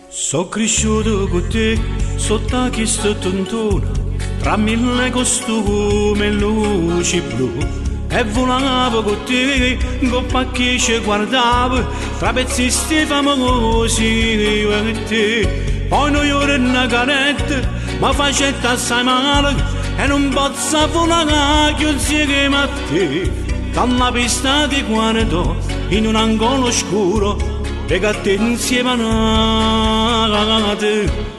So cresciuto con te sotto questo tontone, tra mille costumi e luci blu. E volavo con te, con pacchi ci guardavo, tra pezzisti famosi io e te. Poi noi ora in una canetta, ma facetta assai male, e non posso volare che insieme a te. Dalla pista di guardo, in un angolo oscuro, legate insieme a nate.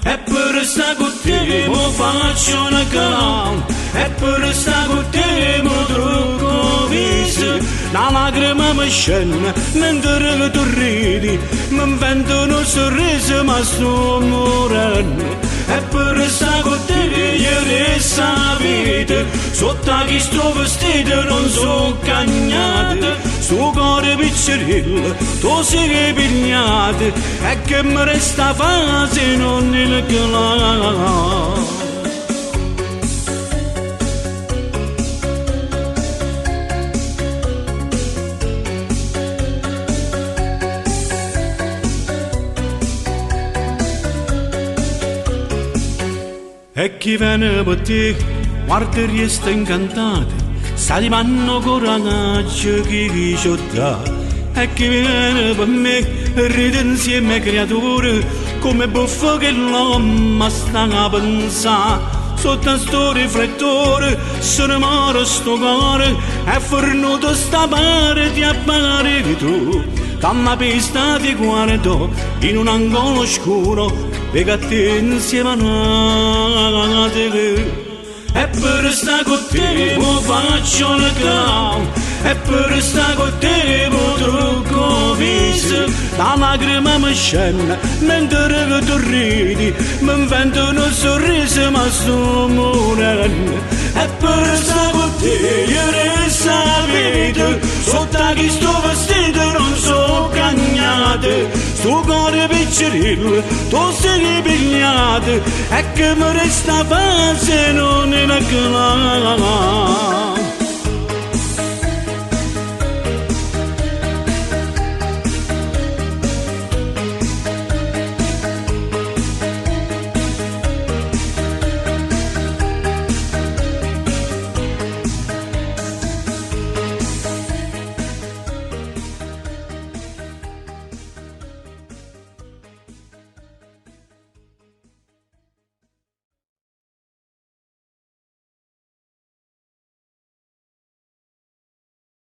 E per sta con te mo faccio una clown, e per sta con te mo trucco viso. La lacrima mi scende mentre che tu ridi, mi invento un sorriso ma sto morendo. E per sta con te io resto la vita, sotto questo vestito non so cagnato. Sto cuore piccerello, tu sei pigliato, e che mi resta fase non il clavo. E chi viene per te, guarda e resta incantato, sta di manno coraggio che ci dà. E chi viene per me, ride insieme creature, come buffo che l'uomo sta a pensare. Sotto sto riflettore, se ne muore sto cuore, è fornuto sta parte di appare che tu. Dalla pista ti guardo, in un angolo oscuro, legate insieme a nate. E per sta con te mo faccio una clown, e per sta con te mo trucco viso. La lacrima mi scende mentre che tu ridi, mi invento un sorriso ma sto morendo. E per sta con te io resto la vita, sotto questo vestito non so cagnato. Sto cuore piccerello, tu sei pigliato, e che mi resta fase non è una clava.